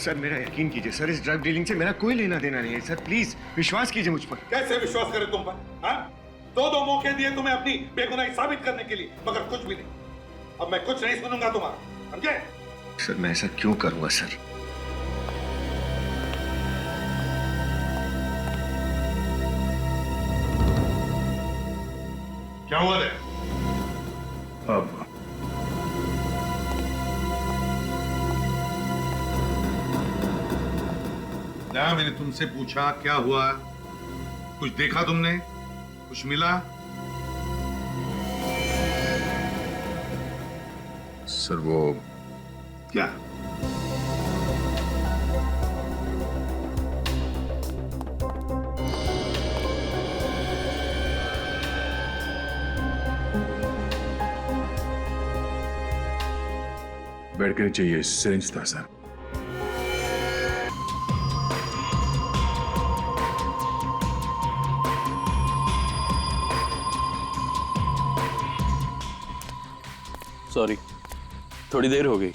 Sir मेरा यकीन कीजिए सर, इस ड्रग डीलिंग से मेरा कोई लेना देना नहीं है सर, प्लीज विश्वास कीजिए मुझ पर। कैसे विश्वास करें तुम पर? हाँ? दो मौके दिए तुम्हें अपनी बेगुनाही साबित करने के लिए, मगर कुछ भी नहीं। अब मैं कुछ नहीं सुनूंगा तुम्हारा, समझे? सर मैं ऐसा क्यों करूंगा सर? क्या हुआ रे? अब क्या मैंने तुमसे पूछा क्या हुआ? कुछ देखा तुमने? कुछ मिला? सर वो क्या? बेड के नीचे ये सिरिंज था सर। सॉरी, थोड़ी देर हो गई।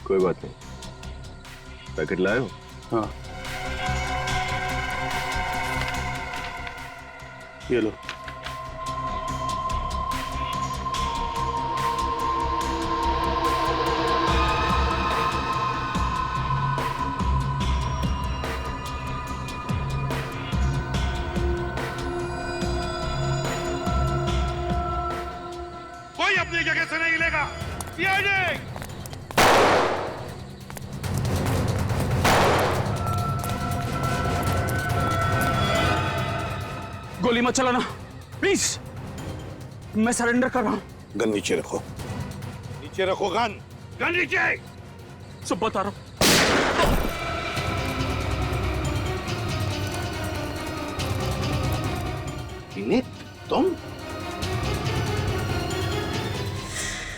कोई बात नहीं। पैकेट लाए हो? हाँ, ये लो। कोई अपनी जगह से नहीं लेगा। गोली मत चलाना प्लीज, मैं सरेंडर कर रहा हूं। गन नीचे रखो। नीचे रखो गन। गन नीचे। सब बता रहा हूं। विनीत, तुम?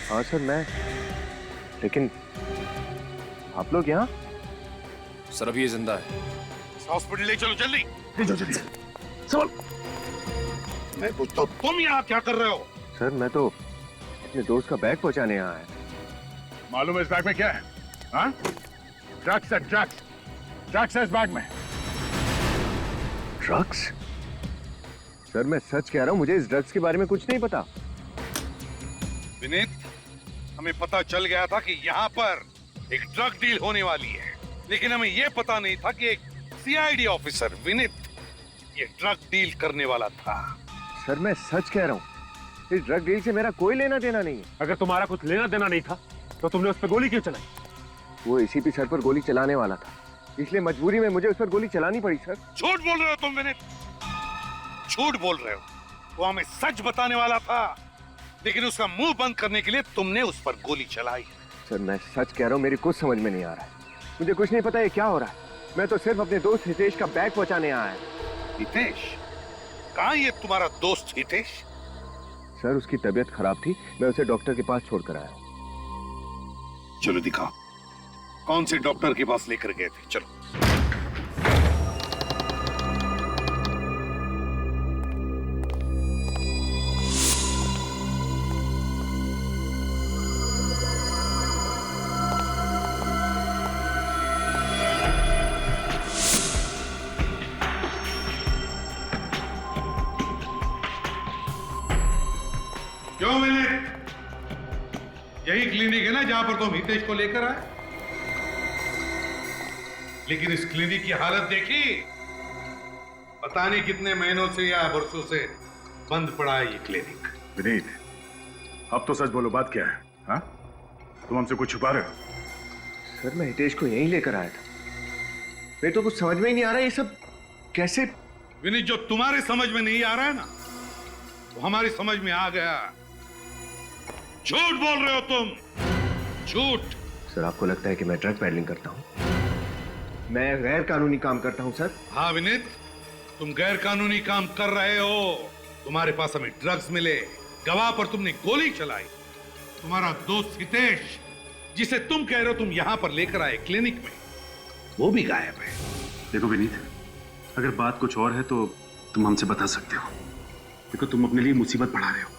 हाँ सर मैं, लेकिन आप लोग यहाँ? सर अभी ये जिंदा है। हॉस्पिटल ले चलो जल्दी। ले जाओ जल्दी। चल। मैं पूछता हूँ तुम यहाँ क्या कर रहे हो? सर मैं तो अपने दोस्त का बैग पहुंचाने यहाँ आया। मालूम है इस बैग में क्या है? हाँ? ड्रग्स है, ड्रग्स। ड्रग्स है इस बैग में। ड्रग्स? सर मैं सच कह रहा हूँ, मुझे इस ड्रग्स के बारे में कुछ नहीं पता। विनीत, हमें पता चल गया था कि यहाँ पर एक ड्रग डील होने वाली है, लेकिन हमें यह पता नहीं था कि एक सीआईडी ऑफिसर विनीत ये ड्रग डील करने वाला था। सर मैं सच कह रहा हूँ, इस ड्रग डील से मेरा कोई लेना देना नहीं है। अगर तुम्हारा कुछ लेना देना नहीं था तो तुमने उस पर गोली क्यों चलाई? वो एसीपी सर पर गोली चलाने वाला था, इसलिए मजबूरी में मुझे उस पर गोली चलानी पड़ी सर। झूठ बोल रहे हो तुम विनीत, झूठ बोल रहे हो। वो हमें सच बताने वाला था, लेकिन उसका मुंह बंद करने के लिए तुमने उस पर गोली चलाई। सर मैं सच कह रहा हूँ, मेरी कुछ समझ में नहीं आ रहा है। मुझे कुछ नहीं पता ये क्या हो रहा है। मैं तो सिर्फ अपने दोस्त हितेश का बैग पहुंचाने आया है। हितेश? कहाँ ये तुम्हारा दोस्त हितेश? सर उसकी तबीयत खराब थी, मैं उसे डॉक्टर के पास छोड़कर आया। चलो दिखाओ, कौन से डॉक्टर के पास लेकर गए थे? चलो। क्यों विनीत? यही क्लिनिक है ना जहां पर तुम हितेश को लेकर आए? लेकिन इस क्लिनिक की हालत देखी? पता नहीं कितने महीनों से या वर्षों से बंद पड़ा है ये क्लिनिक। विनीत, अब तो सच बोलो, बात क्या है? हाँ? तुम हमसे कुछ छुपा रहे हो? सर मैं हितेश को यहीं लेकर आया था। मेरे तो कुछ समझ में ही नहीं आ रहा ये सब कैसे। विनीत, जो तुम्हारे समझ में नहीं आ रहा है ना, वो हमारी समझ में आ गया। झूठ बोल रहे हो तुम, झूठ। सर आपको लगता है कि मैं ड्रग पैडलिंग करता हूँ? मैं गैर कानूनी काम करता हूँ सर। हाँ विनीत, तुम गैर कानूनी काम कर रहे हो। तुम्हारे पास हमें ड्रग्स मिले, गवाह पर तुमने गोली चलाई। तुम्हारा दोस्त हितेश, जिसे तुम कह रहे हो तुम यहां पर लेकर आए क्लिनिक में, वो भी गायब है। देखो विनीत, अगर बात कुछ और है तो तुम हमसे बता सकते हो। देखो तुम अपने लिए मुसीबत बढ़ा रहे हो।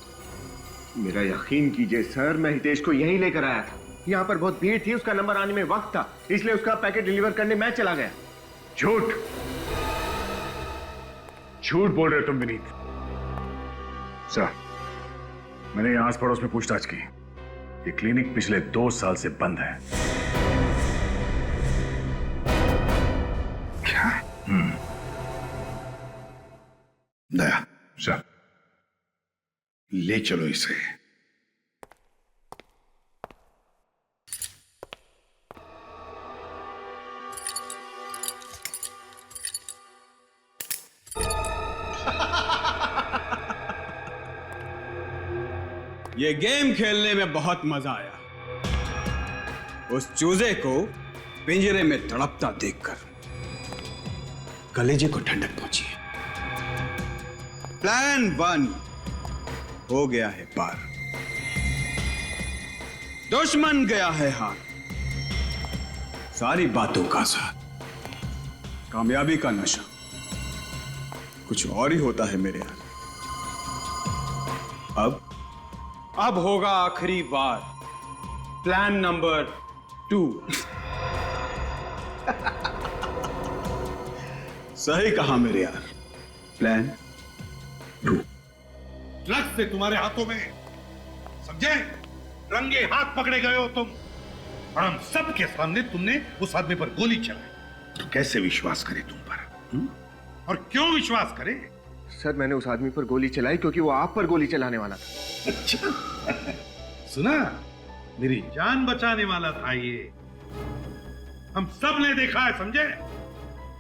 मेरा यकीन कीजिए सर, मैं हितेश को यहीं लेकर आया था। यहाँ पर बहुत भीड़ थी, उसका नंबर आने में वक्त था, इसलिए उसका पैकेट डिलीवर करने मैं चला गया। झूठ झूठ बोल रहे हो तुम विनीत। सर, मैंने यहां आस पड़ोस में पूछताछ की। ये क्लिनिक पिछले 2 साल से बंद है। क्या? दया, सर, ले चलो इसे। ये गेम खेलने में बहुत मजा आया। उस चूजे को पिंजरे में तड़पता देखकर कलेजे को ठंडक पहुंची है। प्लान 1 हो गया है पार, दुश्मन गया है हार। सारी बातों का साथ, कामयाबी का नशा कुछ और ही होता है मेरे यार। अब होगा आखिरी बार, प्लान नंबर 2। सही कहा मेरे यार, प्लान 2। ड्रग्स से तुम्हारे हाथों में, समझे? रंगे हाथ पकड़े गए हो तुम, और हम सबके सामने तुमने उस आदमी पर गोली चलाई। तो कैसे विश्वास करे तुम पर? और क्यों विश्वास करे? सर, मैंने उस आदमी पर गोली चलाई क्योंकि वो आप पर गोली चलाने वाला था। अच्छा, सुना? मेरी जान बचाने वाला था ये। हम सब ने देखा है, समझे?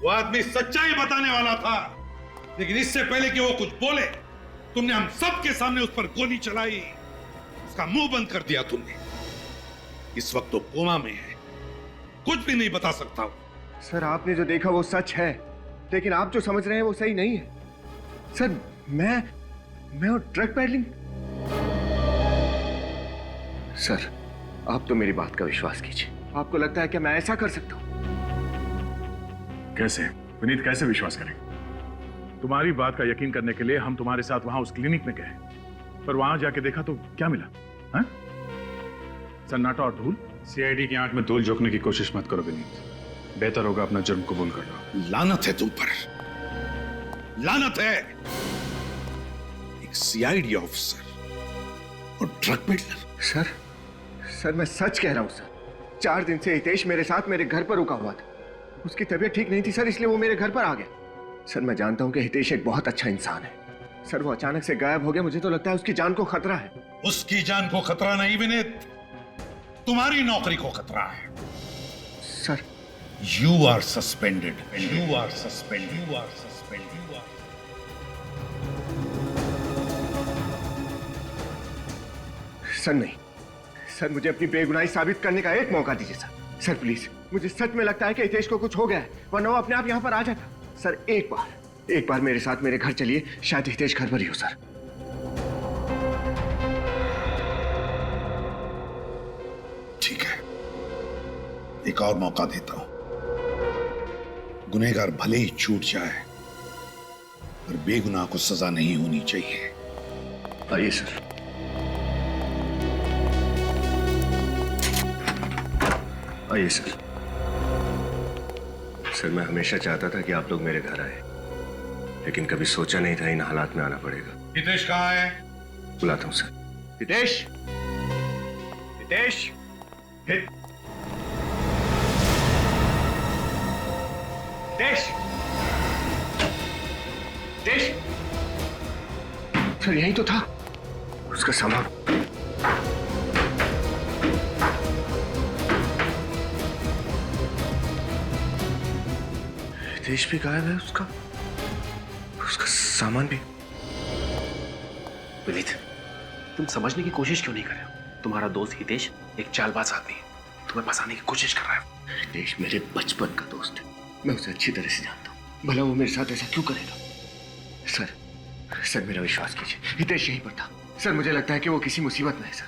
वो आदमी सच्चाई बताने वाला था, लेकिन इससे पहले कि वो कुछ बोले, तुमने हम सब के सामने उस पर गोली चलाई। उसका मुंह बंद कर दिया तुमने। इस वक्त तो कोमा में है, कुछ भी नहीं बता सकता हूं। सर, आपने जो देखा वो सच है, लेकिन आप जो समझ रहे हैं वो सही नहीं है। सर, मैं और ड्रग पैडलिंग। सर, आप तो मेरी बात का विश्वास कीजिए। आपको लगता है कि मैं ऐसा कर सकता हूं? कैसे विनीत, कैसे विश्वास करें? तुम्हारी बात का यकीन करने के लिए हम तुम्हारे साथ वहां उस क्लिनिक में गए, पर वहां जाके देखा तो क्या मिला? हा? सन्नाटा और धूल। सीआईडी की आंख में धूल झोंकने की कोशिश मत करो विनीत, बेहतर होगा अपना जुर्म कबूल कर लो। लानत है तुम पर, लानत है। एक सीआईडी ऑफिसर और ड्रग पेडलर। सर, मैं सच कह रहा हूं सर। 4 दिन से हितेश मेरे साथ मेरे घर पर रुका हुआ था। उसकी तबीयत ठीक नहीं थी सर, इसलिए वो मेरे घर पर आ गया। सर, मैं जानता हूं कि हितेश एक बहुत अच्छा इंसान है। सर, वो अचानक से गायब हो गया, मुझे तो लगता है उसकी जान को खतरा है। उसकी जान को खतरा नहीं विनीत, तुम्हारी नौकरी को खतरा है। Sir, you are suspended, you are suspended, you are suspended, you are. Sir नहीं सर, मुझे अपनी बेगुनाही साबित करने का एक मौका दीजिए सर। सर प्लीज, मुझे सच में लगता है कि हितेश को कुछ हो गया है, वरना वो अपने आप यहाँ पर आ जाता। सर, एक बार मेरे साथ मेरे घर चलिए, शायद हितेश घर पर ही हो सर। ठीक है, एक और मौका देता हूं। गुनहगार भले ही छूट जाए, पर बेगुनाह को सजा नहीं होनी चाहिए। आइए सर। आइए सर। सर, मैं हमेशा चाहता था कि आप लोग मेरे घर आए, लेकिन कभी सोचा नहीं था इन हालात में आना पड़ेगा। हितेश कहाँ है? बुलाता हूं सर। हितेश, हितेश, हितेश, हितेश। सर, यही तो था उसका सामान। हितेश भी गायब है, उसका सामान भी। विनीत, तुम समझने की कोशिश क्यों नहीं कर रहे हो? तुम्हारा दोस्त हितेश एक चालबाज आदमी है, तुम्हें फंसाने की कोशिश कर रहा है। हितेश मेरे बचपन का दोस्त है, मैं उसे अच्छी तरह से जानता हूँ। भला वो मेरे साथ ऐसा क्यों करेगा? सर, मेरा विश्वास कीजिए, हितेश यहीं पर था। सर, मुझे लगता है कि वो किसी मुसीबत में है सर।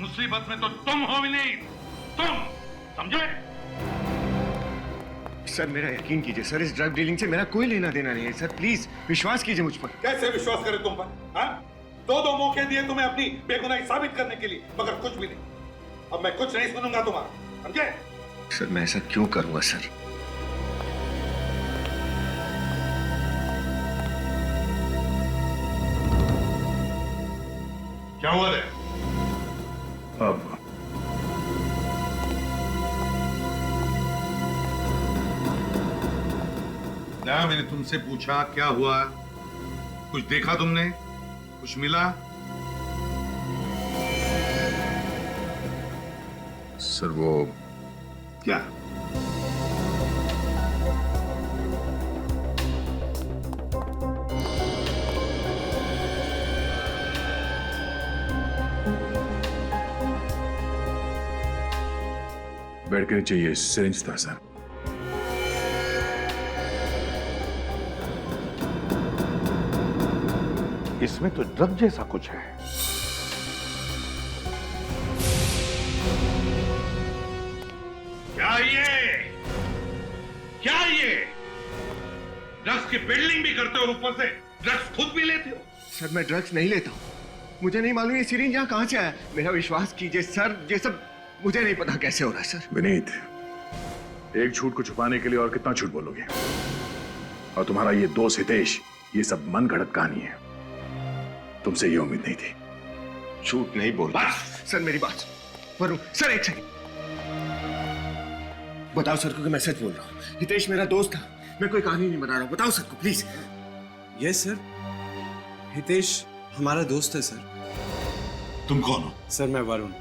मुसीबत में तो तुम हो विनीत, तुम, समझे? सर, मेरा यकीन कीजिए सर, इस ड्रग डीलिंग से मेरा कोई लेना देना नहीं है सर। प्लीज विश्वास कीजिए मुझ पर। कैसे विश्वास करें तुम पर? हाँ? 2 मौके दिए तुम्हें अपनी बेगुनाही साबित करने के लिए, मगर कुछ भी नहीं। अब मैं कुछ नहीं सुनूंगा तुम्हारा, समझे? सर मैं ऐसा क्यों करूंगा सर? क्या हुआ है? अब ना मैंने तुमसे पूछा क्या हुआ, कुछ देखा तुमने, कुछ मिला? सर वो क्या? बेड के नीचे ये सिरिंज था सर। इसमें तो ड्रग जैसा कुछ है। क्या ये? क्या ये? ड्रग्स की बिल्डिंग भी करते हो, ऊपर से ड्रग्स खुद भी लेते हो? सर मैं ड्रग्स नहीं लेता हूँ, मुझे नहीं मालूम ये सिरिंज यहाँ कहाँ से आया। मेरा विश्वास कीजिए सर, ये सब मुझे नहीं पता कैसे हो रहा है सर। विनीत, एक झूठ को छुपाने के लिए और कितना झूठ बोलोगे? और तुम्हारा ये दोस्त हितेश, ये सब मन गढ़ंत कहानी है, तुमसे ये उम्मीद नहीं थी। झूठ नहीं बोल रहा सर, मेरी बात वरुण सर, एक सेकंड बताओ सर को कि मैं सच बोल रहा हूँ। हितेश मेरा दोस्त था, मैं कोई कहानी नहीं बना रहा हूँ, बताओ सर को प्लीज। यस सर, हितेश हमारा दोस्त है सर। तुम कौन हो? सर मैं वरुण,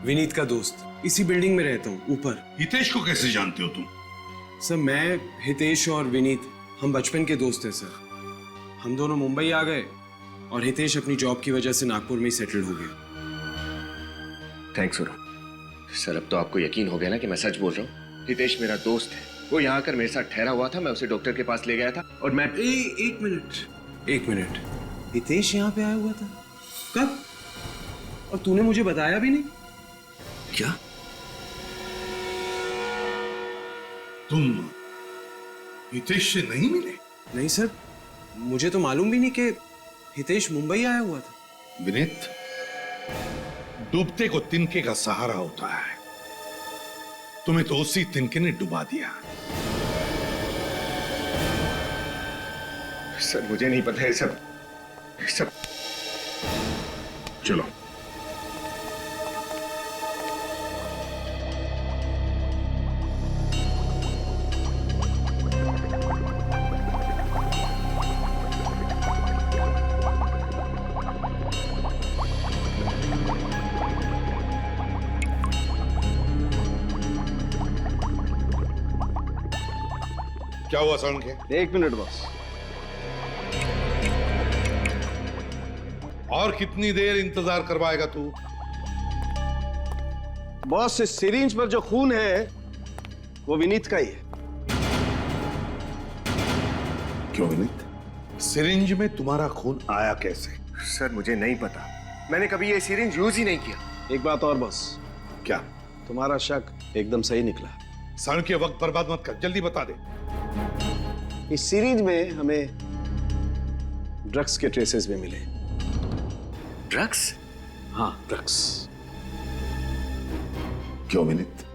विनीत का दोस्त, इसी बिल्डिंग में रहता हूँ ऊपर। हितेश को कैसे जानते हो तुम? सर मैं, हितेश और विनीत हम बचपन के दोस्त हैं सर। हम दोनों मुंबई आ गए और हितेश अपनी जॉब की वजह से नागपुर में ही सेटल हो गया। थैंक्स वरुण। सर अब तो आपको यकीन हो गया ना कि मैं सच बोल रहा हूँ। हितेश मेरा दोस्त है, वो यहाँ आकर मेरे साथ ठहरा हुआ था, मैं उसे डॉक्टर के पास ले गया था और मैं एक मिनट, हितेश यहाँ पे आया हुआ था कब? और तूने मुझे बताया भी नहीं? क्या? तुम हितेश से नहीं मिले? नहीं सर, मुझे तो मालूम भी नहीं कि हितेश मुंबई आया हुआ था। विनीत, डूबते को तिनके का सहारा होता है, तुम्हें तो उसी तिनके ने डुबा दिया। सर मुझे नहीं पता है सब। चलो क्या हुआ साउंड के? एक मिनट बस। और कितनी देर इंतजार करवाएगा तू? बॉस, इस सिरिंज पर जो खून है वो विनीत का ही है। क्यों विनीत? सिरिंज में तुम्हारा खून आया कैसे? सर मुझे नहीं पता, मैंने कभी ये सिरिंज यूज ही नहीं किया। एक बात और बॉस, क्या? तुम्हारा शक एकदम सही निकला। साउंड के वक्त बर्बाद मत कर, जल्दी बता दे। इस सीरीज में हमें ड्रग्स के ट्रेसेस भी मिले। ड्रग्स? हाँ ड्रग्स। क्यों विनीत?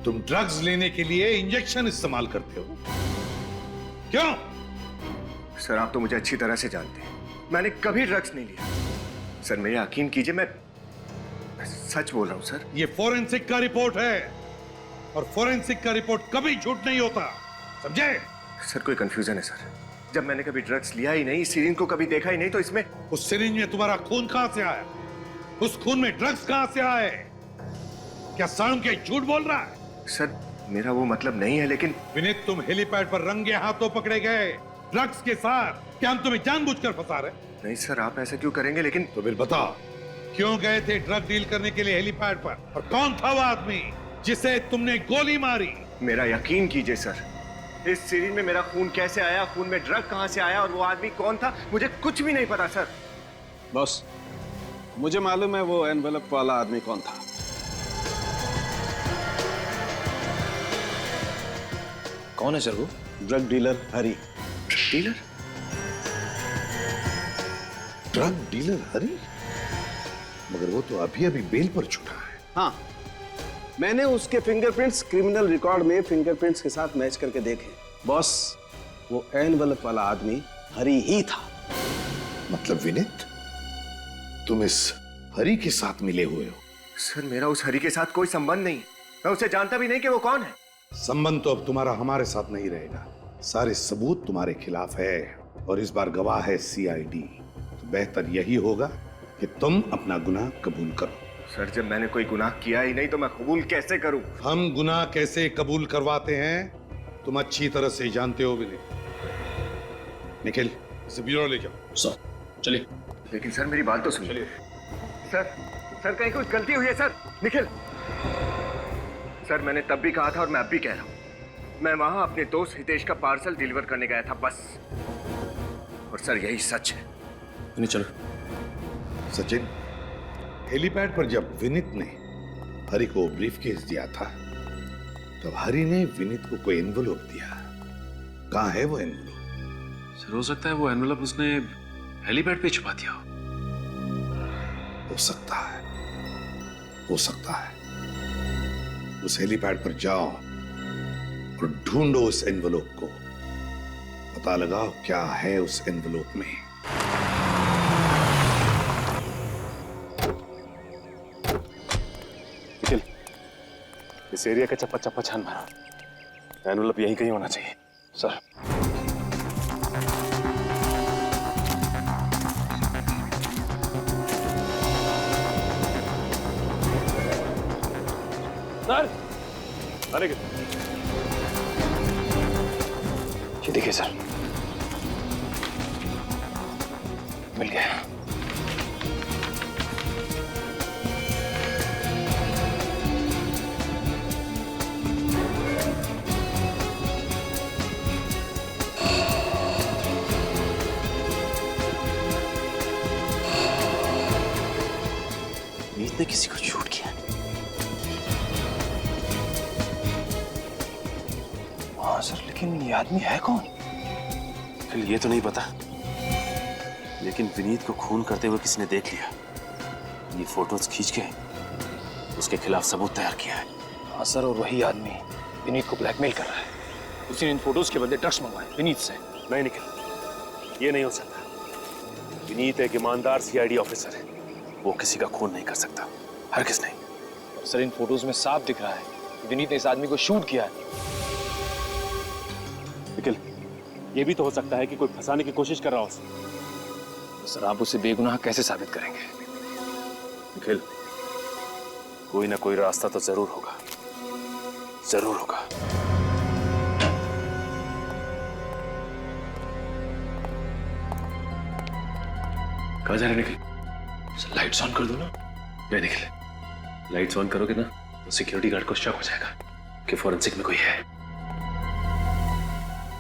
तुम ड्रग्स लेने के लिए इंजेक्शन इस्तेमाल करते हो, क्यों? सर आप तो मुझे अच्छी तरह से जानते हैं, मैंने कभी ड्रग्स नहीं लिया। सर मेरा यकीन कीजिए, मैं सच बोल रहा हूं सर। ये फोरेंसिक का रिपोर्ट है और फोरेंसिक का रिपोर्ट कभी झूठ नहीं होता, समझे? सर कोई कंफ्यूजन है सर, जब मैंने कभी ड्रग्स लिया ही नहीं, इस सिरिंज को कभी देखा ही नहीं, तो इसमें उस सिरिंज में तुम्हारा खून कहां से आया? उस खून में ड्रग्स कहां से आए? क्या साउंड के झूठ बोल रहा है? सर मेरा वो मतलब नहीं है, लेकिन विनीत तुम हेलीपैड पर रंगे हाथों पकड़े गए ड्रग्स के साथ, क्या हम तुम्हें जानबूझकर फंसा रहे? नहीं सर आप ऐसा क्यों करेंगे, लेकिन तो फिर बताओ, क्यों गए थे ड्रग डील करने के लिए हेलीपैड पर, और कौन था वो आदमी जिसे तुमने गोली मारी? मेरा यकीन कीजिए सर, इस सीरीज में मेरा खून कैसे आया, खून में ड्रग कहां से आया और वो आदमी कौन था, मुझे कुछ भी नहीं पता सर। बॉस मुझे मालूम है वो एनवेलप वाला आदमी कौन था। कौन है सर वो? ड्रग डीलर हरी। डीलर? ड्रग डीलर हरी? मगर वो तो अभी अभी बेल पर छूटा है। हाँ, मैंने उसके फिंगरप्रिंट्स क्रिमिनल रिकॉर्ड में फिंगरप्रिंट्स के साथ मैच करके देखे। बॉस, वो एनवलप वाला आदमी हरी ही था। मतलब विनीत, तुम इस हरी के साथ मिले हुए हो? सर, मेरा उस हरी के साथ कोई संबंध नहीं। मैं उसे जानता भी नहीं कि वो कौन है। संबंध तो अब तुम्हारा हमारे साथ नहीं रहेगा। सारे सबूत तुम्हारे खिलाफ है और इस बार गवाह है सीआईडी। तो बेहतर यही होगा कि तुम अपना गुनाह कबूल करो। सर, जब मैंने कोई गुनाह किया ही नहीं तो मैं कबूल कैसे करूं? हम गुनाह कैसे कबूल करवाते हैं तुम अच्छी तरह से जानते हो विनीत। निखिल, इसे ब्यूरो ले जाओ। सर चलिए। लेकिन सर, मेरी बात तो सुनिए। सर, कहीं कुछ गलती हुई है सर। निखिल सर, मैंने तब भी कहा था और मैं अब भी कह रहा हूं, मैं वहां अपने दोस्त हितेश का पार्सल डिलीवर करने गया था, बस। और सर, यही सच है। नहीं चलो। सचिन, हेलीपैड पर जब विनीत ने हरी को ब्रीफकेस दिया था तब हरी ने विनीत को कोई एनवलप दिया। कहां है वो एनवलप? सर हो सकता है वो एनवलप उसने हेलीपैड पे छुपा दिया हो सकता है, हो सकता है। उस हेलीपैड पर जाओ और ढूंढो उस एनवलप को। पता लगाओ क्या है उस एनवलप में। निखिल, इस एरिया का चप्पा चप्पा छान मारो। एनवलप यहीं कहीं होना चाहिए। सर सर, अरे ये देखिए सर, मिल गया। मीत ने किसी को शूट किया। हाँ सर, लेकिन ये आदमी है कौन? फिर ये तो नहीं पता, लेकिन विनीत को खून करते हुए किसी ने देख लिया। ये फोटोज खींच के उसके खिलाफ सबूत तैयार किया है। हाँ सर, और वही आदमी विनीत को ब्लैकमेल कर रहा है। उसी ने इन फोटोज के बदले ड्रग्स मंगवाए विनीत से। नहीं निखिल, ये नहीं हो सकता। विनीत एक ईमानदार सीआईडी ऑफिसर है। वो किसी का खून नहीं कर सकता, हरगिज़ नहीं। और सर, इन फोटोज में साफ दिख रहा है कि विनीत ने इस आदमी को शूट किया है। निखिल, ये भी तो हो सकता है कि कोई फंसाने की कोशिश कर रहा हो। तो सर, आप उसे बेगुनाह कैसे साबित करेंगे? निखिल, कोई ना कोई रास्ता तो जरूर होगा, जरूर होगा। कहाँ जा रहे निखिल? सर, लाइट्स ऑन कर दो ना। नहीं निखिल, लाइट्स ऑन करोगे ना तो सिक्योरिटी गार्ड को शक हो जाएगा कि फॉरेंसिक में कोई है।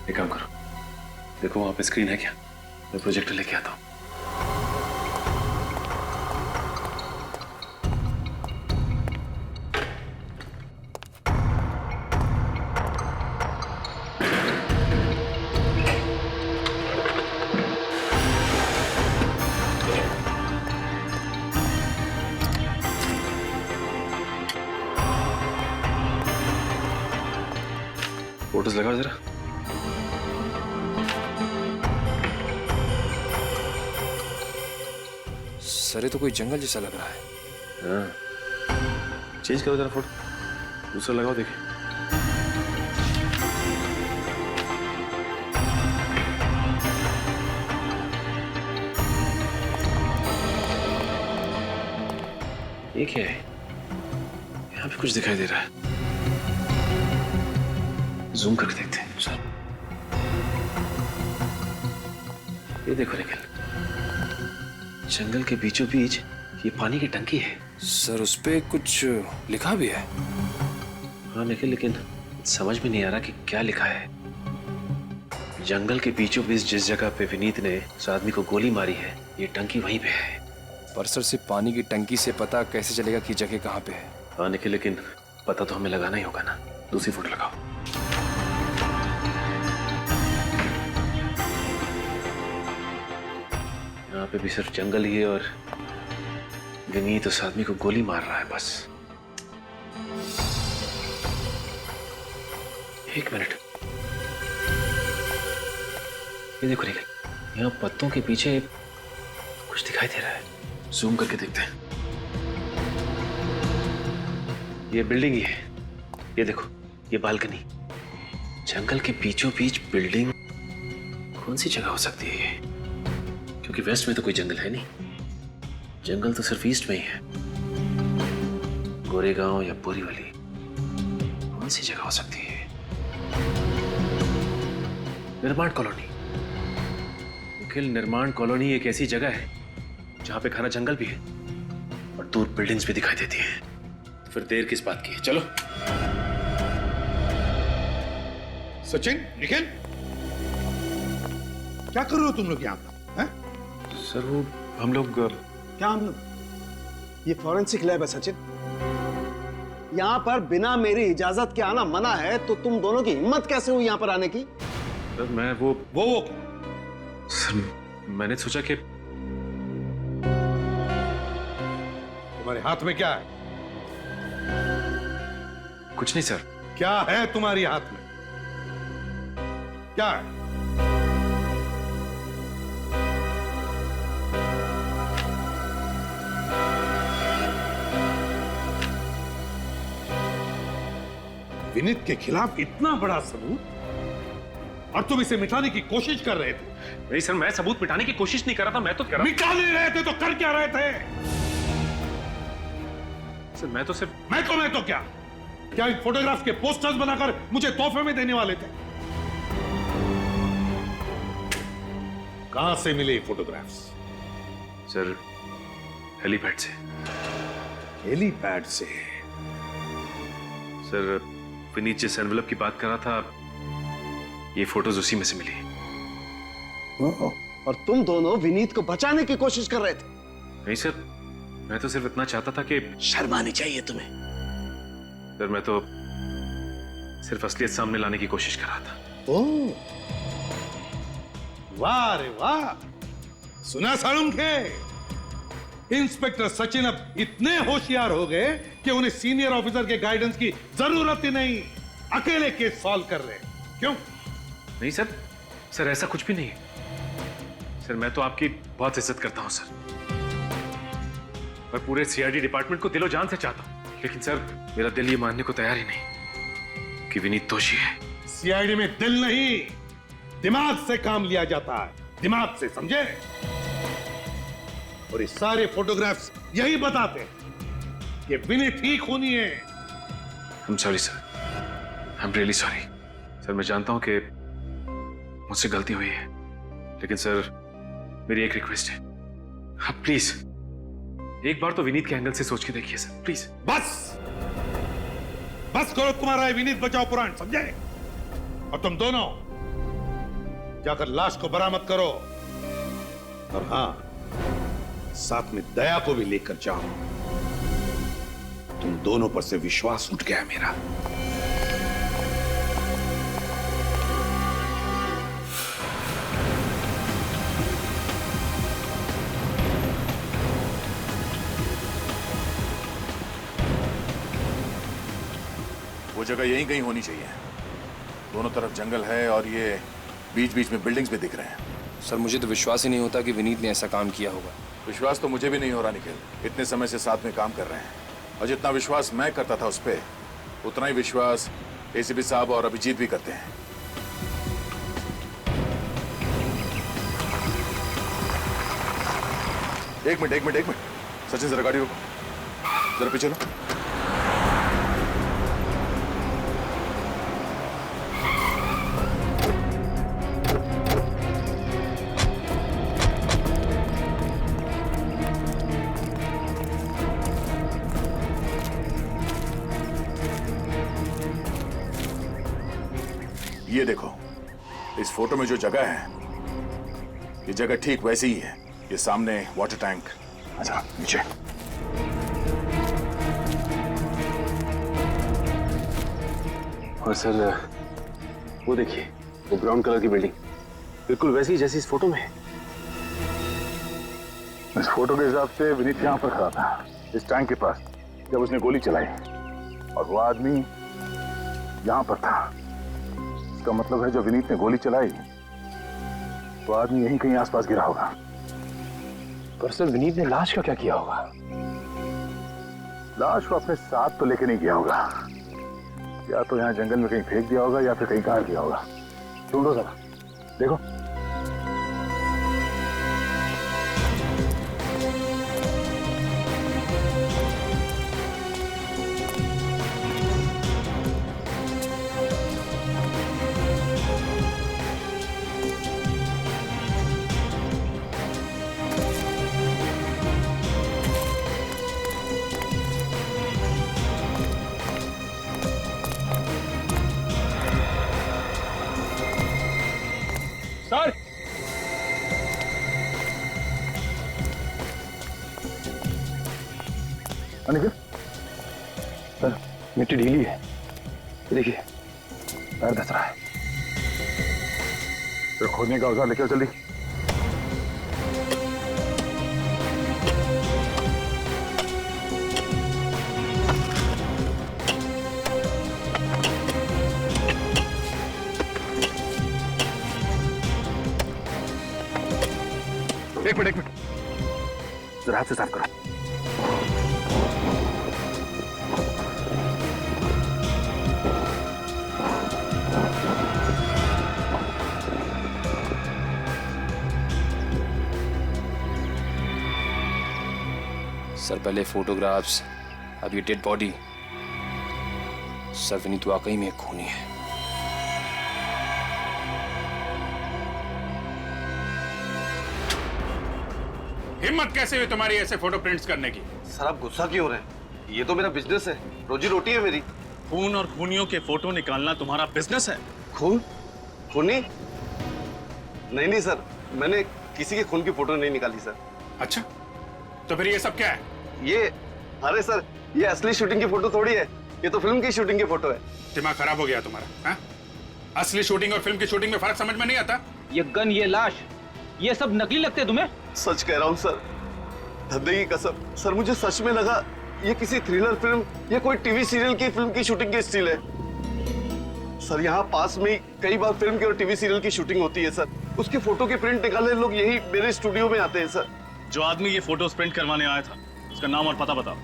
एक काम करो, देखो वहां पे स्क्रीन है क्या? मैं प्रोजेक्टर लेके आता हूं। फोटोज लगाओ जरा। सर, ये तो कोई जंगल जैसा लग रहा है। हाँ, चेंज करो जरा फोटो, दूसरा लगाओ देखिए। ये क्या है? यहाँ पे कुछ दिखाई दे रहा है। जूम करके देखते हैं सर। ये देखो निखिल, जंगल के बीचों बीच ये पानी की टंकी है। सर, उस पे कुछ लिखा भी है। हाँ निखिल, लेकिन समझ में नहीं आ रहा कि क्या लिखा है। जंगल के बीचों बीच जिस जगह पे विनीत ने उस आदमी को गोली मारी है, ये टंकी वहीं पे है। पर सर, सिर्फ पानी की टंकी से पता कैसे चलेगा कि जगह कहाँ पे है? हाँ निखिल, लेकिन पता तो हमें लगाना ही होगा ना। दूसरी फोटो लगाओ। यहाँ पे भी सिर्फ जंगल ही है और विनीत उस आदमी को गोली मार रहा है बस। एक मिनट, ये देखो निखिल, यहाँ पत्तों के पीछे कुछ दिखाई दे रहा है। जूम करके देखते हैं। ये बिल्डिंग ही है, ये देखो, ये बालकनी। जंगल के बीचों बीच बिल्डिंग, कौन सी जगह हो सकती है ये? क्योंकि वेस्ट में तो कोई जंगल है नहीं, जंगल तो सिर्फ ईस्ट में ही है। गोरेगांव या बोरीवली, कौन सी जगह हो सकती है? निर्माण कॉलोनी। निखिल, निर्माण कॉलोनी एक ऐसी जगह है जहां पे घना जंगल भी है और दूर बिल्डिंग्स भी दिखाई देती हैं। तो फिर देर किस बात की है? चलो। सचिन, निखिल, क्या कर रहे हो तुम लोग यहाँ पर? हैं? सर वो हम लोग क्या हम लोग? ये फॉरेंसिक लैब है सचिन। यहाँ पर बिना मेरी इजाजत के आना मना है, तो तुम दोनों की हिम्मत कैसे हुई यहाँ पर आने की? सर मैं वो सर मैंने सोचा कि तुम्हारे हाथ में क्या है? कुछ नहीं सर। क्या है तुम्हारे हाथ में? क्या है? विनीत के खिलाफ इतना बड़ा सबूत और तुम इसे मिटाने की कोशिश कर रहे थे। नहीं सर, मैं सबूत मिटाने की कोशिश नहीं कर रहा था, मैं तो कर रहा मिटा नहीं रहे थे तो कर क्या रहे थे? सर मैं तो क्या इन फोटोग्राफ के पोस्टर्स बनाकर मुझे तोहफे में देने वाले थे? कहां से मिले ये फोटोग्राफ्स? सर हेलीपैड से। हेलीपैड से? सर विनीत जिस एनवेलप की बात कर रहा था, ये फोटोज उसी में से मिली। और तुम दोनों विनीत को बचाने की कोशिश कर रहे थे? नहीं सर, मैं तो सिर्फ इतना चाहता था कि शर्म आनी चाहिए तुम्हें। सर मैं तो सिर्फ असलियत सामने लाने की कोशिश कर रहा था। ओह, वाह रे वाह। सुना साळुंखे? इंस्पेक्टर सचिन अब इतने होशियार हो गए कि उन्हें सीनियर ऑफिसर के गाइडेंस की जरूरत ही नहीं, अकेले केस सॉल्व कर रहे। क्यों? नहीं सर, सर ऐसा कुछ भी नहीं है। सर मैं तो आपकी बहुत इज्जत करता हूं सर, मैं पूरे सीआईडी डिपार्टमेंट को दिलो जान से चाहता हूं, लेकिन सर मेरा दिल ये मानने को तैयार ही नहीं कि विनीत दोषी है। सीआईडी में दिल नहीं, दिमाग से काम लिया जाता है, दिमाग से, समझे? और ये सारे फोटोग्राफ्स यही बताते हैं कि विनीत ही खूनी है। I am sorry sir, I am really sorry. Sir मैं जानता हूं कि मुझसे गलती हुई है, लेकिन सर मेरी एक रिक्वेस्ट है, आप प्लीज एक बार तो विनीत के एंगल से सोच के देखिए सर, प्लीज। बस करो तुम्हारा विनीत बचाओ पुराण, समझे? और तुम दोनों जाकर लाश को बरामद करो, और हां, साथ में दया को भी लेकर जाओ। तुम दोनों पर से विश्वास उठ गया मेरा। वो जगह यहीं कहीं होनी चाहिए। दोनों तरफ जंगल है और ये बीच बीच में बिल्डिंग्स भी दिख रहे हैं। सर मुझे तो विश्वास ही नहीं होता कि विनीत ने ऐसा काम किया होगा। विश्वास तो मुझे भी नहीं हो रहा निखिल। इतने समय से साथ में काम कर रहे हैं, और जितना विश्वास मैं करता था उस पर, उतना ही विश्वास एसीपी साहब और अभिजीत भी करते हैं। एक मिनट सचिन, जरा गाड़ी रोको, जरा पीछे लो। ये देखो, इस फोटो में जो जगह है, ये जगह ठीक वैसी ही है। ये सामने वाटर टैंक। अच्छा, नीचे। और सर वो देखिए, वो ब्राउन कलर की बिल्डिंग बिल्कुल वैसी जैसी इस फोटो में है। इस फोटो के हिसाब से विनीत यहाँ पर खड़ा था, इस टैंक के पास, जब उसने गोली चलाई और वो आदमी यहाँ पर था। इसका मतलब है जब विनीत ने गोली चलाई तो आदमी यहीं कहीं आसपास गिरा होगा। पर सर विनीत ने लाश का क्या किया होगा? लाश को अपने साथ तो लेके नहीं गया होगा, या तो यहाँ जंगल में कहीं फेंक दिया होगा या फिर कहीं गाड़ दिया होगा। ढूंढो जरा, देखो। सर अनिकेत, सर मिट्टी ढीली है, देखिए पैर धस रहा है। तो खोदने का औजार लेकर जल्दी। एक मिनट जरा हाथ से साफ करो। सर पहले फोटोग्राफ्स, अब ये डेड बॉडी। सर विनीत वाकई में एक खूनी है। हिम्मत कैसे हुई तुम्हारी ऐसे फोटो प्रिंट्स करने की? सर आप गुस्सा क्यों हो रहे हैं? ये तो मेरा बिजनेस है, रोजी रोटी है मेरी। खून और खूनियों के फोटो निकालना तुम्हारा बिजनेस है? खून? खूनी? नहीं सर, मैंने किसी के खून की फोटो नहीं निकाली सर। अच्छा, तो फिर ये सब क्या है? ये, अरे सर, ये असली शूटिंग की फोटो थोड़ी है, ये तो फिल्म की शूटिंग की फोटो है। दिमाग खराब हो गया तुम्हारा? हाँ? असली शूटिंग और फिल्म की शूटिंग में फर्क समझ में नहीं आता? ये गन, ये लाश, ये सब नकली लगते हैं तुम्हें? सच कह रहा हूँ सर, धंधे की कसम। सर मुझे सच में लगा ये किसी थ्रिलर फिल्म या कोई टीवी सीरियल की फिल्म की शूटिंग की स्टिल है। सर यहाँ पास में कई बार फिल्म की और टीवी सीरियल की शूटिंग होती है सर। उसके फोटो के प्रिंट निकालने लोग यही मेरे स्टूडियो में आते हैं सर। जो आदमी ये फोटोज प्रिंट करवाने आया था, उसका नाम और पता बताओ।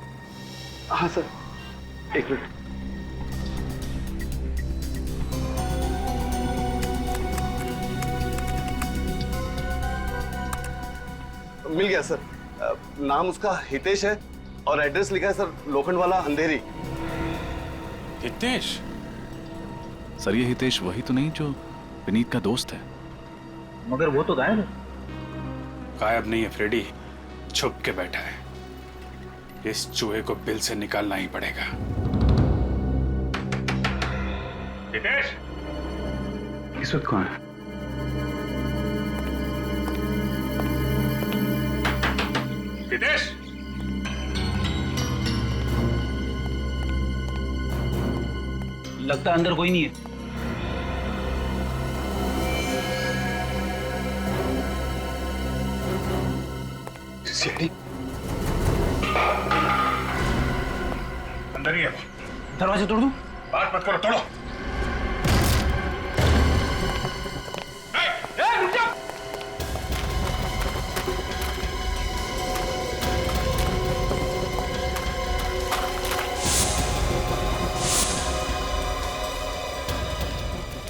हाँ सर, एक मिनट। मिल गया सर, नाम उसका हितेश है और एड्रेस लिखा है सर लोखंडवाला अंधेरी। हितेश? सर ये हितेश वही तो नहीं जो विनीत का दोस्त है? मगर वो तो गायब है। गायब नहीं है फ्रेडी, छुप के बैठा है। इस चूहे को बिल से निकालना ही पड़ेगा। हितेश, इस वक्त कौन है? हितेश, लगता है अंदर कोई नहीं है। सीढ़ी अंदर ही है। दरवाजा तोड़ दूं? बात मत करो, तोड़ो। रुक जा!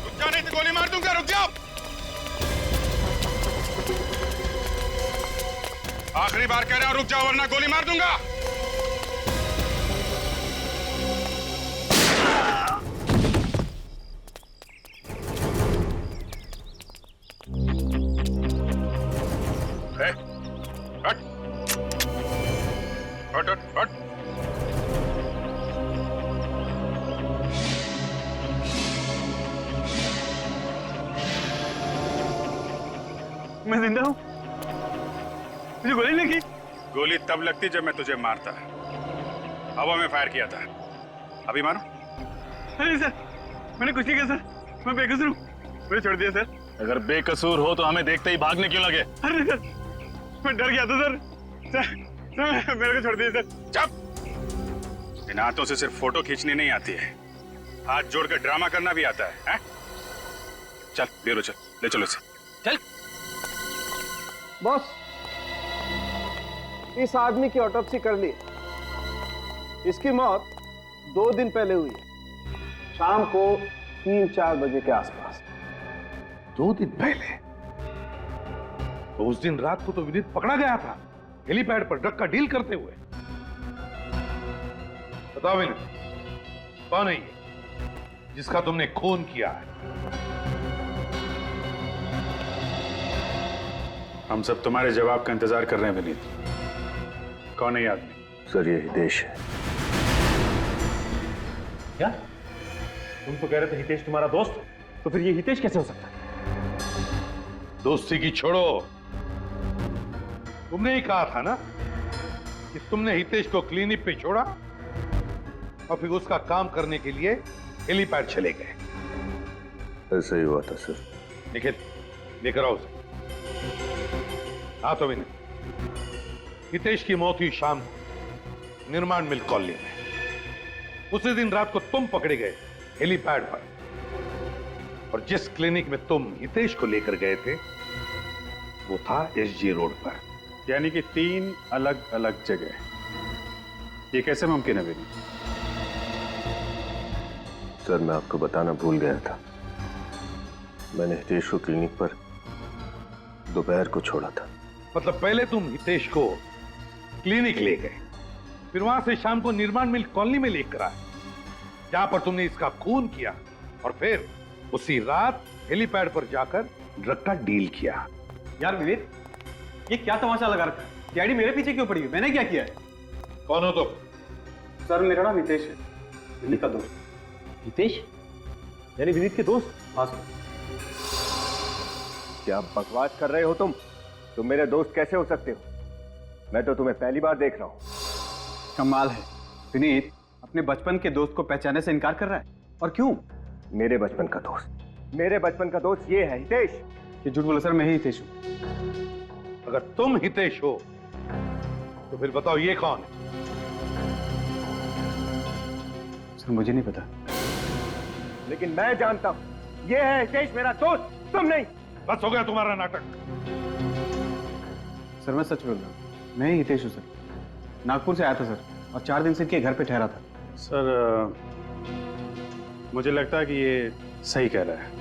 रुक जा, नहीं तो गोली मार दूंगा। रुक जाओ। आखिरी बार कह रहा हूं, रुक जाओ वरना गोली मार दूंगा। हट हट हट हट। मैं जिंदा हूँ, मुझे गोली लगी। गोली तब लगती जब मैं तुझे मारता। हवा में फायर किया था। अभी मारो। अरे सर, मैंने कुछ नहीं किया सर, मैं बेकसूर हूँ, मुझे छोड़ दिया सर। अगर बेकसूर हो तो हमें देखते ही भागने क्यों लगे? अरे सर, मैं डर गया था सर, सर मेरे को छोड़ दीजिए सर। चुप। इन हाथों से सिर्फ फोटो खींचनी नहीं आती है, हाथ जोड़कर ड्रामा करना भी आता है? चल ले लो, चल ले चलो इसे। चल। बॉस, इस आदमी की ऑटोप्सी कर ली। इसकी मौत 2 दिन पहले हुई है, शाम को 3-4 बजे के आसपास। 2 दिन पहले? तो उस दिन रात को तो विनीत पकड़ा गया था हेलीपैड पर ड्रग का डील करते हुए। बताओ विनीत, कौन है ये जिसका तुमने खून किया है? हम सब तुम्हारे जवाब का इंतजार कर रहे हैं विनीत। कौन है ये आदमी? सर ये हितेश है। क्या तुम तो कह रहे थे हितेश तुम्हारा दोस्त, तो फिर ये हितेश कैसे हो सकता है? दोस्ती की छोड़ो, तुमने ही कहा था ना कि तुमने हितेश को क्लिनिक पे छोड़ा और फिर उसका काम करने के लिए हेलीपैड चले गए। ऐसा ही हुआ था सर। निखिल, लेकर आओ उसे। हाँ तो विनय, हितेश की मौत हुई शाम को निर्माण मिल कॉलोनी में। उसी दिन रात को तुम पकड़े गए हेलीपैड पर, और जिस क्लिनिक में तुम हितेश को लेकर गए थे वो था एसजी रोड पर। यानी कि 3 अलग अलग जगह। ये कैसे मुमकिन है विनीत? सर मैं आपको बताना भूल गया था, मैंने हितेश को क्लिनिक पर दोपहर को छोड़ा था। मतलब पहले तुम हितेश को क्लिनिक ले गए, फिर वहां से शाम को निर्माण मिल कॉलोनी में लेकर आए जहां पर तुमने इसका खून किया, और फिर उसी रात हेलीपैड पर जाकर ड्रग का डील किया। यार विनीत, ये क्या तमाशा लगा रखा है? डैडी मेरे पीछे क्यों पड़ी हुई? मैंने क्या किया है? कौन हो तुम? सर मेरा नाम हितेश है, विनीत का दोस्त। हितेश यानी विनीत के दोस्त? हाँ सर। क्या बकवास कर रहे हो तुम मेरे दोस्त कैसे हो सकते हो? मैं तो तुम्हें पहली बार देख रहा हूं। कमाल है, विनीत अपने बचपन के दोस्त को पहचानने से इनकार कर रहा है। और क्यों? मेरे बचपन का दोस्त ये है हितेश। ये झूठ बोला सर, मैं ही हितेश हूं। अगर तुम हितेश हो तो फिर बताओ ये कौन है? सर मुझे नहीं पता। लेकिन मैं जानता हूं, ये है हितेश मेरा दोस्त, तुम नहीं। बस हो गया तुम्हारा नाटक। सर मैं सच बोल रहा हूँ, मैं ही हितेश हूँ सर। नागपुर से आया था सर, और 4 दिन से इनके घर पे ठहरा था। सर मुझे लगता है कि ये सही कह रहा है,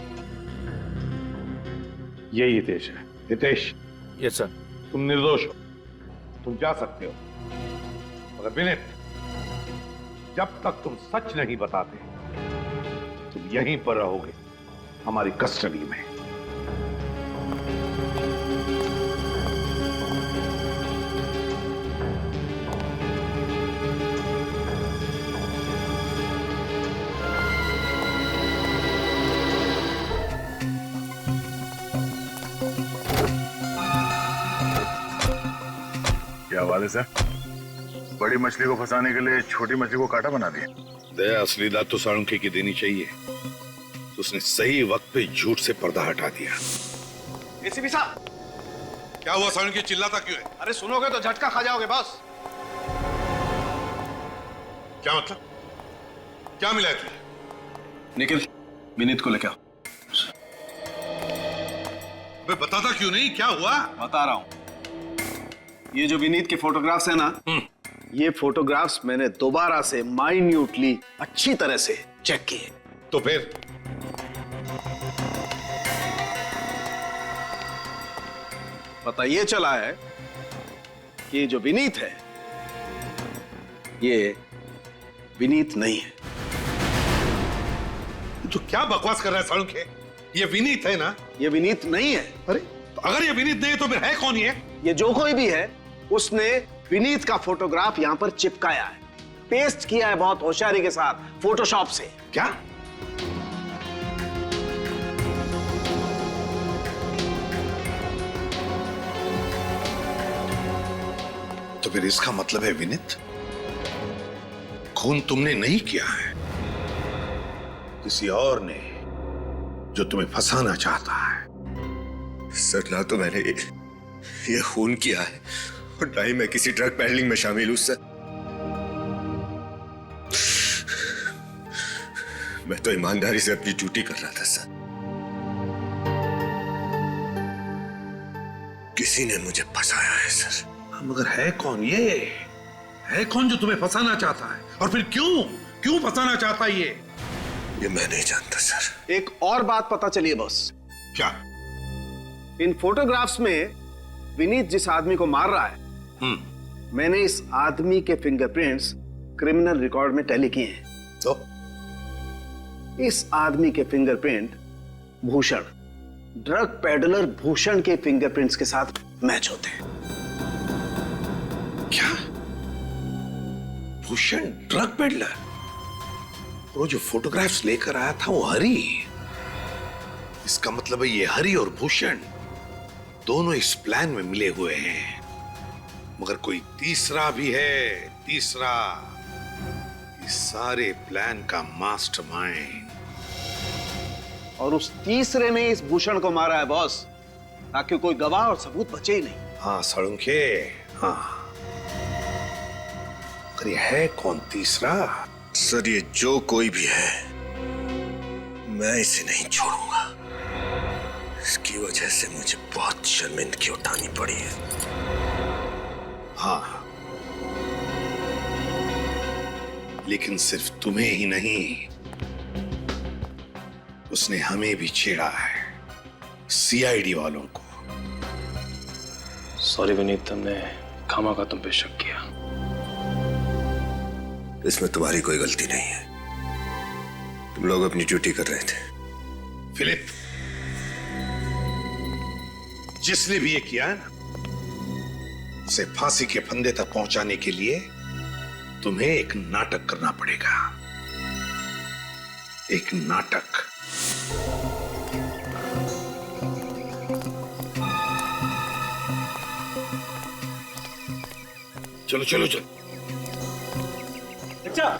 यही हितेश है। Hitesh, yes sir. तुम निर्दोष हो, तुम जा सकते हो, मगर विनीत जब तक तुम सच नहीं बताते तुम यहीं पर रहोगे हमारी कस्टडी में। क्या बात है सर, बड़ी मछली को फंसाने के लिए छोटी मछली को कांटा बना दिया। दया असली दाद तो साळुंखे की देनी चाहिए, तो उसने सही वक्त पे झूठ से पर्दा हटा दिया। एसीपी साहब, क्या हुआ साळुंखे, चिल्लाता क्यों है? अरे सुनोगे तो झटका खा जाओगे बस। क्या मतलब? क्या मिला है तुझे? निखिल, विनीत को लेकर आओ। अबे बताता क्यों नहीं, क्या हुआ? बता रहा हूं। ये जो विनीत के फोटोग्राफ्स है ना, ये फोटोग्राफ्स मैंने दोबारा से माइन्यूटली अच्छी तरह से चेक किए। तो फिर पता ये चला है कि ये जो विनीत है ये विनीत नहीं है। तू क्या बकवास कर रहा है साळुंखे? ये विनीत है ना? ये विनीत नहीं है। अरे तो अगर ये विनीत नहीं है तो फिर है कौन ये? ये जो कोई भी है उसने विनीत का फोटोग्राफ यहां पर चिपकाया है, पेस्ट किया है बहुत होशियारी के साथ फोटोशॉप से। क्या? तो फिर इसका मतलब है विनीत, खून तुमने नहीं किया है, किसी और ने जो तुम्हें फंसाना चाहता है। सर ना तो मैंने ये खून किया है और ना ही मैं किसी ड्रग पैडलिंग में शामिल हूं सर। मैं तो ईमानदारी से अपनी ड्यूटी कर रहा था सर। किसी ने मुझे फंसाया है सर। मगर है कौन ये? है कौन जो तुम्हें फंसाना चाहता है? और फिर क्यों फंसाना चाहता है ये मैं नहीं जानता सर। एक और बात पता चली है बॉस। क्या? इन फोटोग्राफ्स में विनीत जिस आदमी को मार रहा है, मैंने इस आदमी के फिंगरप्रिंट्स क्रिमिनल रिकॉर्ड में टैली किए हैं। तो इस आदमी के fingerprint Bhushan, drug peddler Bhushan के फिंगरप्रिंट्स के साथ मैच होते हैं। क्या? Bhushan drug peddler? वो जो फोटोग्राफ्स लेकर आया था वो हरी। इसका मतलब है ये हरी और भूषण दोनों इस प्लान में मिले हुए हैं। मगर कोई तीसरा भी है, तीसरा। इस सारे प्लान का मास्टरमाइंड। और उस तीसरे ने इस भूषण को मारा है बॉस, ताकि कोई गवाह और सबूत बचे ही नहीं। हाँ सड़ुंखे, हाँ। मगर ये है कौन तीसरा? सर ये जो कोई भी है, मैं इसे नहीं छोड़ूंगा। इसकी वजह से मुझे बहुत शर्मिंदगी उठानी पड़ी है। हाँ, लेकिन सिर्फ तुम्हें ही नहीं, उसने हमें भी छेड़ा है, सीआईडी वालों को। सॉरी विनीत, तुमने खामा का तुम पे शक किया। इसमें तुम्हारी कोई गलती नहीं है। तुम लोग अपनी ड्यूटी कर रहे थे। फिलिप, जिसने भी ये किया है ना, उसे फांसी के फंदे तक पहुंचाने के लिए तुम्हें एक नाटक करना पड़ेगा। एक नाटक। चलो चलो चलो। अच्छा,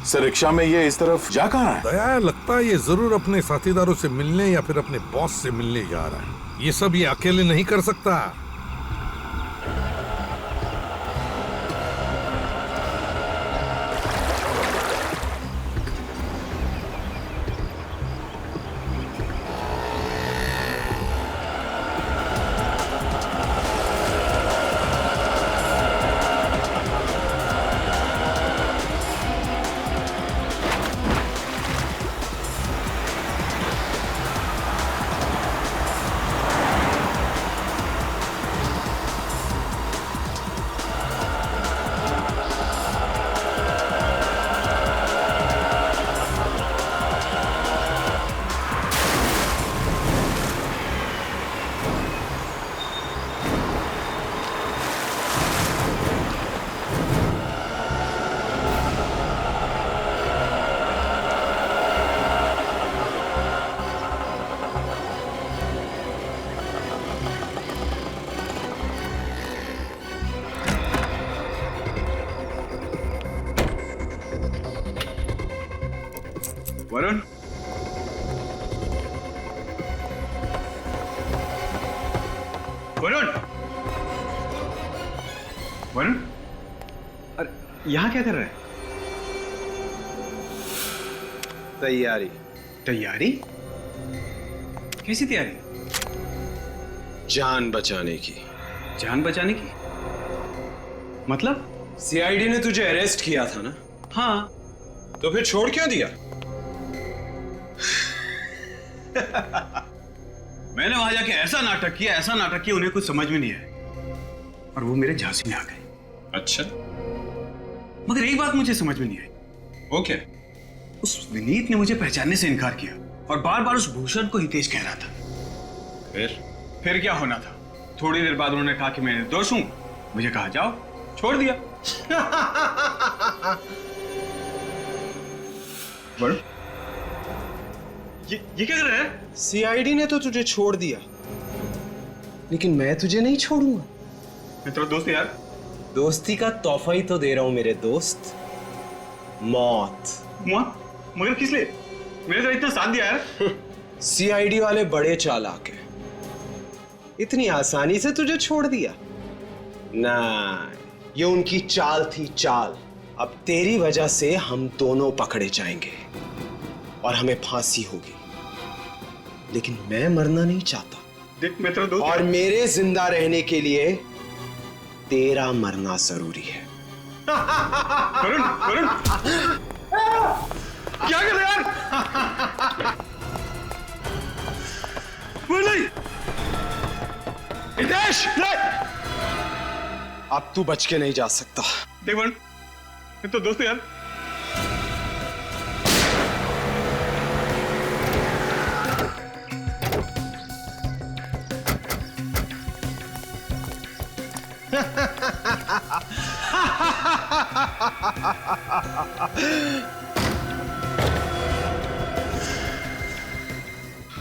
सर रिक्शा में ये इस तरफ जा कहाँ है? दया, लगता है ये जरूर अपने साथीदारों से मिलने या फिर अपने बॉस से मिलने जा रहा है। ये सब ये अकेले नहीं कर सकता। वरुण, वरुण, वरुण, अरे यहां क्या कर रहा है? तैयारी। तैयारी? कैसी तैयारी? जान बचाने की। जान बचाने की? मतलब? सीआईडी ने तुझे अरेस्ट किया था ना? हाँ। तो फिर छोड़ क्यों दिया? मैंने वहां जाके ऐसा नाटक किया उन्हें कुछ समझ में नहीं आया और वो मेरे झांसी में आ गए। अच्छा, मगर एक बात मुझे समझ में नहीं आई। वो क्या? उस विनीत ने मुझे पहचानने से इनकार किया और बार बार उस भूषण को हितेश कह रहा था। फिर क्या होना था? थोड़ी देर बाद उन्होंने कहा कि मैं निर्दोष हूं। मुझे कहा जाओ, छोड़ दिया। ये क्या कर रहा है? सीआईडी ने तो तुझे छोड़ दिया, लेकिन मैं तुझे नहीं छोड़ूंगा। मैं तेरा दोस्त है यार। दोस्ती का तोहफा ही तो दे रहा हूं मेरे दोस्त, मौत। मगर किस लिए? मेरे तो इतना साथ दिया यार। सीआईडी वाले बड़े चालाक हैं, इतनी आसानी से तुझे छोड़ दिया ना, ये उनकी चाल थी, चाल। अब तेरी वजह से हम दोनों पकड़े जाएंगे और हमें फांसी होगी, लेकिन मैं मरना नहीं चाहता। देख मैं तेरा दोस्त, और मेरे जिंदा रहने के लिए तेरा मरना जरूरी है। वरुण, वरुण, क्या कर रहे यार? नहीं, हितेश, अब तू बच के नहीं जा सकता। देख वरुण, मैं तो दोस्त है यार।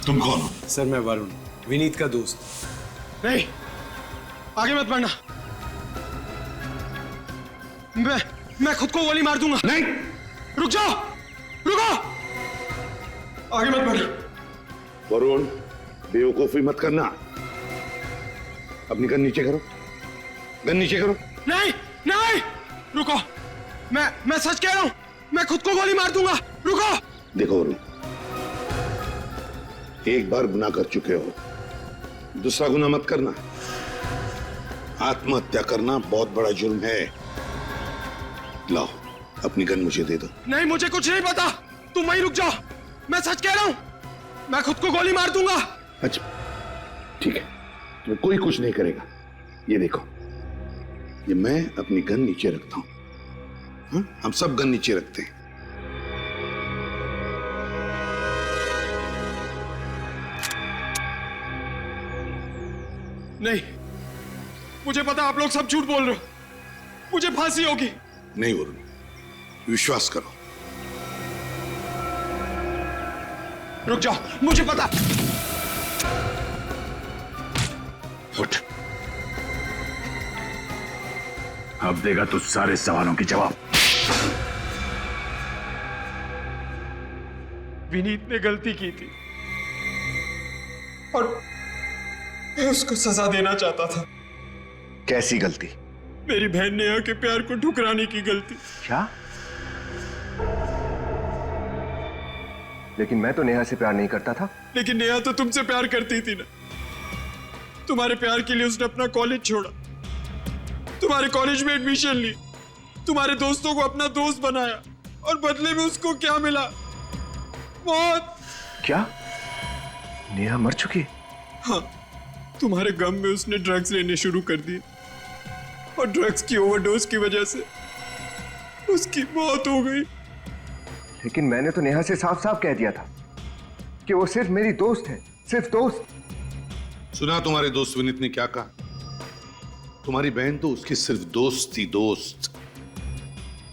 तुम कौन हो? सर मैं वरुण, विनीत का दोस्त। नहीं, आगे मत बढ़ना। मैं खुद को गोली मार दूंगा। नहीं, रुक जाओ, रुको, आगे मत बढ़। वरुण, बेवकूफी मत करना। अपनी गन नीचे करो, गन नीचे करो। नहीं, नहीं, रुको, मैं सच कह रहा हूं, मैं खुद को गोली मार दूंगा, रुको। देखो वरुण, एक बार गुनाह कर चुके हो, दूसरा गुनाह मत करना। आत्महत्या करना बहुत बड़ा जुर्म है। लाओ, अपनी गन मुझे दे दो। नहीं, मुझे कुछ नहीं पता, तुम वहीं रुक जाओ, मैं सच कह रहा हूं, मैं खुद को गोली मार दूंगा। अच्छा ठीक है, तुम्हें कोई कुछ नहीं करेगा। ये देखो, ये मैं अपनी गन नीचे रखता हूं। हाँ? हम सब गन नीचे रखते हैं। नहीं, मुझे पता आप लोग सब झूठ बोल रहे हो, मुझे फांसी होगी। नहीं वरुण, विश्वास करो। रुक जाओ, मुझे पता। उठ। अब देगा तू सारे सवालों की जवाब। विनीत ने गलती की थी और मैं उसको सजा देना चाहता था। कैसी गलती? मेरी बहन नेहा के प्यार को ठुकराने की गलती। क्या? लेकिन मैं तो नेहा से प्यार नहीं करता था। लेकिन नेहा तो तुमसे प्यार करती थी ना। तुम्हारे प्यार के लिए उसने अपना कॉलेज छोड़ा, तुम्हारे कॉलेज में एडमिशन ली, तुम्हारे दोस्तों को अपना दोस्त बनाया, और बदले में उसको क्या मिला? मौत। क्या? नेहा मर चुकी? हाँ, तुम्हारे गम में उसने ड्रग्स लेने शुरू कर दिए और ड्रग्स की ओवरडोज की वजह से उसकी मौत हो गई। लेकिन मैंने तो नेहा से साफ साफ कह दिया था कि वो सिर्फ मेरी दोस्त है, सिर्फ दोस्त। सुना तुम्हारे दोस्त विनीत ने क्या कहा? तुम्हारी बहन तो उसकी सिर्फ दोस्त थी, दोस्त।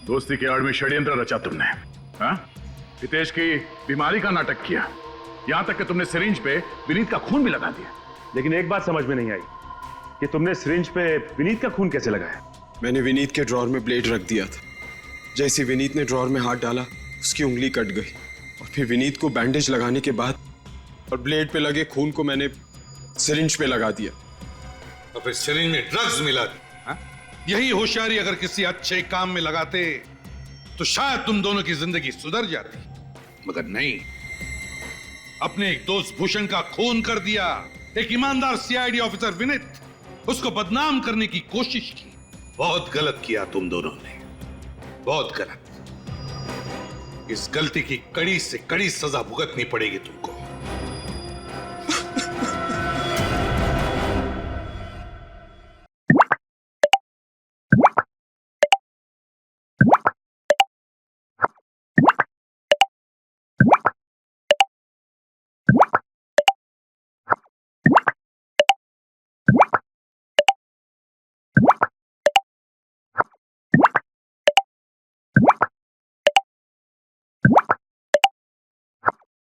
दोस्ती के आड़ में षड्यंत्र रचा तुमने, हाँ? हितेश की बीमारी का नाटक किया, यहां तक कि तुमने सिरिंज पे विनीत का खून भी लगा दिया। लेकिन एक बात समझ में नहीं आई कि तुमने सिरिंज पे विनीत का खून कैसे लगाया? मैंने विनीत के ड्रॉर में ब्लेड रख दिया था। जैसे विनीत ने ड्रॉर में हाथ डाला, उसकी उंगली कट गई, और फिर विनीत को बैंडेज लगाने के बाद और ब्लेड पे लगे खून को मैंने सिरिंज पे लगा दिया। और फिर सिरिंज में ड्रग्स मिला दी, हाँ? यही होशियारी अगर किसी अच्छे काम में लगाते तो शायद तुम दोनों की जिंदगी सुधर जाती, मगर नहीं। अपने एक दोस्त भूषण का खून कर दिया, एक ईमानदार सीआईडी ऑफिसर विनीत, उसको बदनाम करने की कोशिश की। बहुत गलत किया तुम दोनों ने, बहुत गलत। इस गलती की कड़ी से कड़ी सजा भुगतनी पड़ेगी तुम्हें।